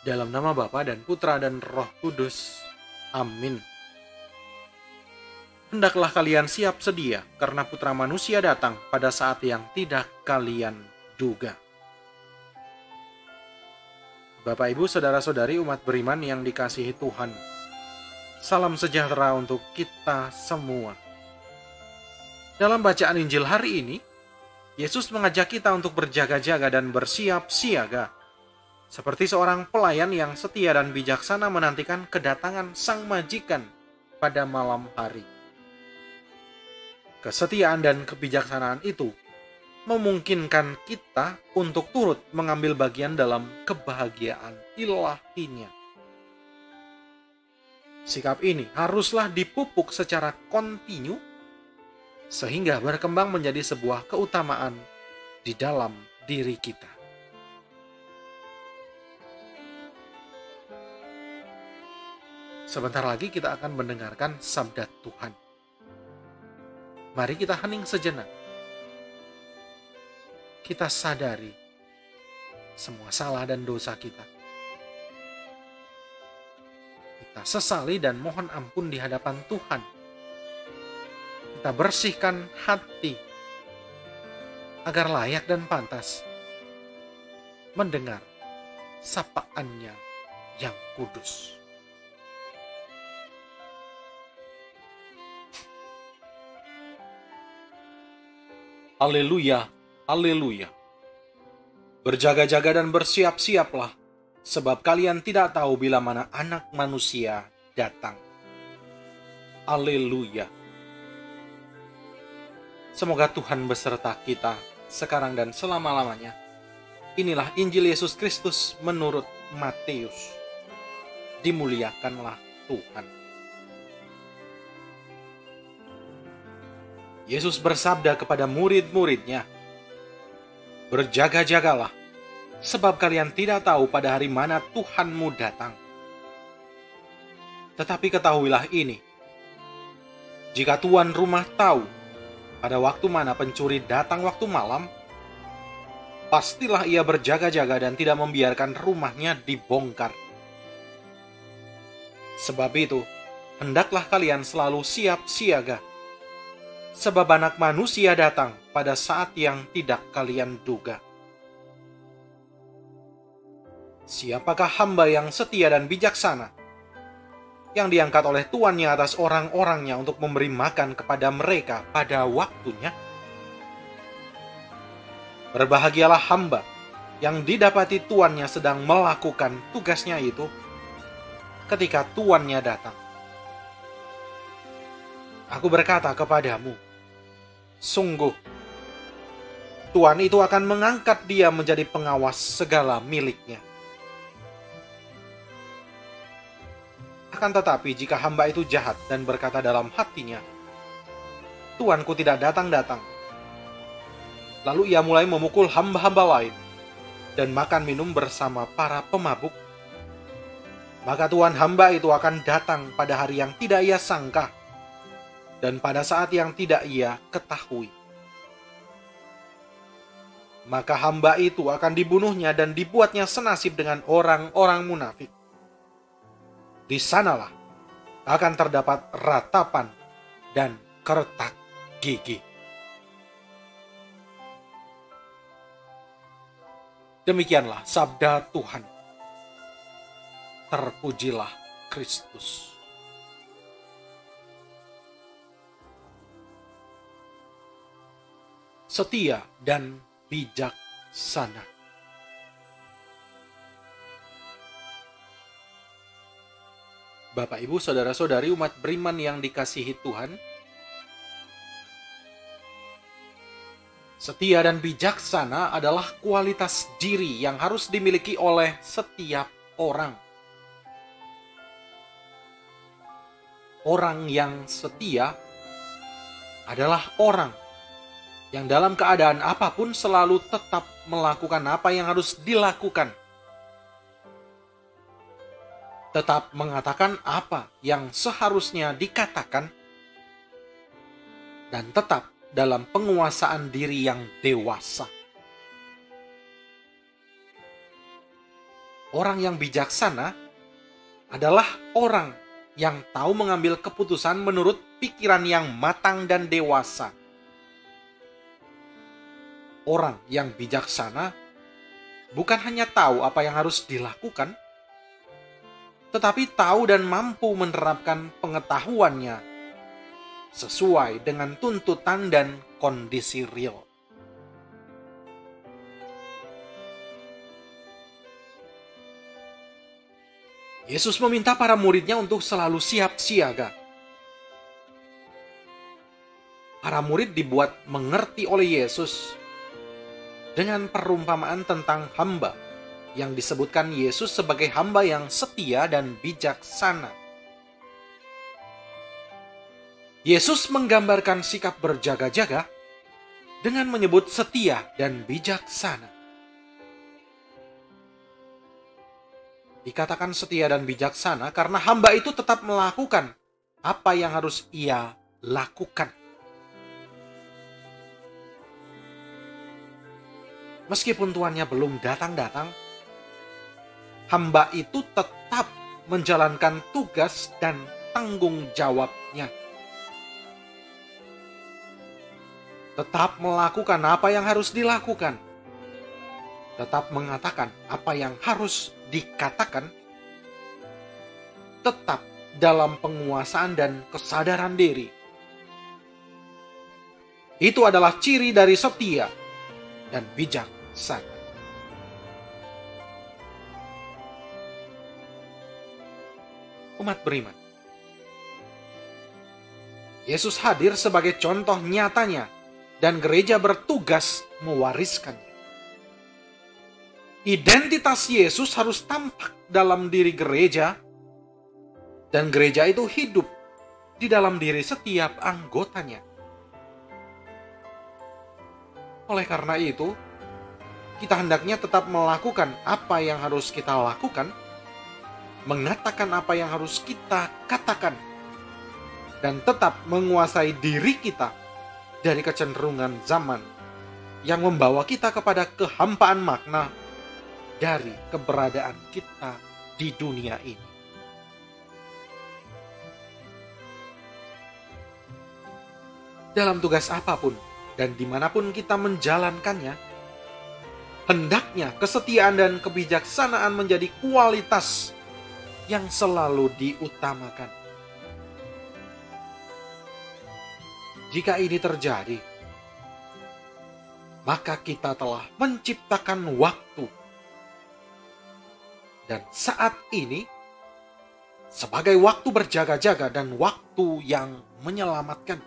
Dalam nama Bapa dan Putra dan Roh Kudus. Amin. Hendaklah kalian siap sedia, karena Putra Manusia datang pada saat yang tidak kalian duga. Bapak, Ibu, Saudara-saudari umat beriman yang dikasihi Tuhan, salam sejahtera untuk kita semua. Dalam bacaan Injil hari ini, Yesus mengajak kita untuk berjaga-jaga dan bersiap siaga, seperti seorang pelayan yang setia dan bijaksana menantikan kedatangan sang majikan pada malam hari. Kesetiaan dan kebijaksanaan itu memungkinkan kita untuk turut mengambil bagian dalam kebahagiaan ilahinya. Sikap ini haruslah dipupuk secara kontinu sehingga berkembang menjadi sebuah keutamaan di dalam diri kita. Sebentar lagi kita akan mendengarkan sabda Tuhan. Mari kita hening sejenak. Kita sadari semua salah dan dosa kita. Kita sesali dan mohon ampun di hadapan Tuhan. Kita bersihkan hati agar layak dan pantas mendengar sapaannya yang kudus. Haleluya, haleluya. Berjaga-jaga dan bersiap-siaplah, sebab kalian tidak tahu bila mana Anak Manusia datang. Haleluya. Semoga Tuhan beserta kita sekarang dan selama-lamanya. Inilah Injil Yesus Kristus menurut Matius. Dimuliakanlah Tuhan. Yesus bersabda kepada murid-muridnya, "Berjaga-jagalah, sebab kalian tidak tahu pada hari mana Tuhanmu datang. Tetapi ketahuilah ini, jika tuan rumah tahu pada waktu mana pencuri datang waktu malam, pastilah ia berjaga-jaga dan tidak membiarkan rumahnya dibongkar. Sebab itu, hendaklah kalian selalu siap siaga, sebab Anak Manusia datang pada saat yang tidak kalian duga." Siapakah hamba yang setia dan bijaksana, yang diangkat oleh tuannya atas orang-orangnya untuk memberi makan kepada mereka pada waktunya? Berbahagialah hamba yang didapati tuannya sedang melakukan tugasnya itu ketika tuannya datang. Aku berkata kepadamu, sungguh, tuan itu akan mengangkat dia menjadi pengawas segala miliknya. Akan tetapi jika hamba itu jahat dan berkata dalam hatinya, tuanku tidak datang-datang, lalu ia mulai memukul hamba-hamba lain dan makan minum bersama para pemabuk, maka tuan hamba itu akan datang pada hari yang tidak ia sangka dan pada saat yang tidak ia ketahui. Maka hamba itu akan dibunuhnya dan dibuatnya senasib dengan orang-orang munafik. Di sanalah akan terdapat ratapan dan keretak gigi. Demikianlah sabda Tuhan. Terpujilah Kristus. Setia dan bijaksana. Bapak, Ibu, Saudara-saudari umat beriman yang dikasihi Tuhan, setia dan bijaksana adalah kualitas diri yang harus dimiliki oleh setiap orang. Orang yang setia adalah orang yang dalam keadaan apapun selalu tetap melakukan apa yang harus dilakukan. Tetap mengatakan apa yang seharusnya dikatakan, dan tetap dalam penguasaan diri yang dewasa. Orang yang bijaksana adalah orang yang tahu mengambil keputusan menurut pikiran yang matang dan dewasa. Orang yang bijaksana bukan hanya tahu apa yang harus dilakukan, tetapi tahu dan mampu menerapkan pengetahuannya sesuai dengan tuntutan dan kondisi real. Yesus meminta para muridnya untuk selalu siap siaga. Para murid dibuat mengerti oleh Yesus dengan perumpamaan tentang hamba yang disebutkan Yesus sebagai hamba yang setia dan bijaksana. Yesus menggambarkan sikap berjaga-jaga dengan menyebut setia dan bijaksana. Dikatakan setia dan bijaksana karena hamba itu tetap melakukan apa yang harus ia lakukan. Meskipun tuannya belum datang-datang, hamba itu tetap menjalankan tugas dan tanggung jawabnya. Tetap melakukan apa yang harus dilakukan. Tetap mengatakan apa yang harus dikatakan, tetap dalam penguasaan dan kesadaran diri. Itu adalah ciri dari setia dan bijaksana. Umat beriman, Yesus hadir sebagai contoh nyatanya dan gereja bertugas mewariskannya. Identitas Yesus harus tampak dalam diri gereja, dan gereja itu hidup di dalam diri setiap anggotanya. Oleh karena itu, kita hendaknya tetap melakukan apa yang harus kita lakukan, mengatakan apa yang harus kita katakan, dan tetap menguasai diri kita dari kecenderungan zaman yang membawa kita kepada kehampaan makna dari keberadaan kita di dunia ini. Dalam tugas apapun dan dimanapun kita menjalankannya, hendaknya kesetiaan dan kebijaksanaan menjadi kualitas yang selalu diutamakan. Jika ini terjadi, maka kita telah menciptakan waktu. Dan saat ini, sebagai waktu berjaga-jaga dan waktu yang menyelamatkan.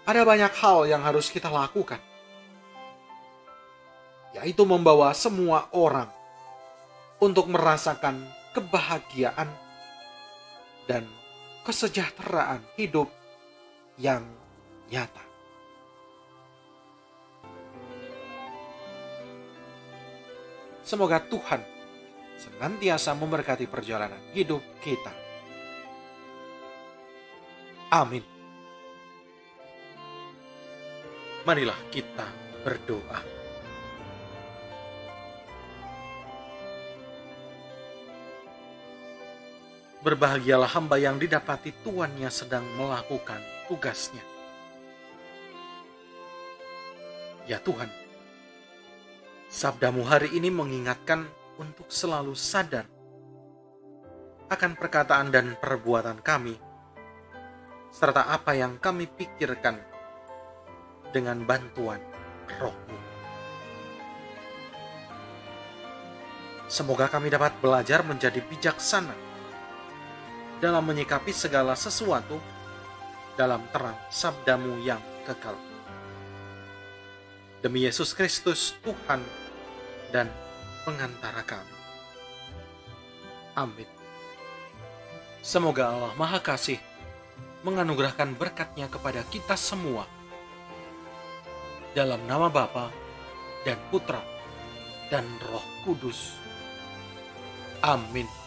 Ada banyak hal yang harus kita lakukan, yaitu membawa semua orang untuk merasakan kebahagiaan dan kesejahteraan hidup yang nyata. Semoga Tuhan senantiasa memberkati perjalanan hidup kita. Amin. Marilah kita berdoa. Berbahagialah hamba yang didapati tuannya sedang melakukan tugasnya. Ya Tuhan, sabdamu hari ini mengingatkan untuk selalu sadar akan perkataan dan perbuatan kami, serta apa yang kami pikirkan dengan bantuan Roh-Mu. Semoga kami dapat belajar menjadi bijaksana dalam menyikapi segala sesuatu dalam terang sabdamu yang kekal. Demi Yesus Kristus, Tuhan dan pengantara kami. Amin. Semoga Allah Maha Kasih menganugerahkan berkat-Nya kepada kita semua. Dalam nama Bapa dan Putra dan Roh Kudus. Amin.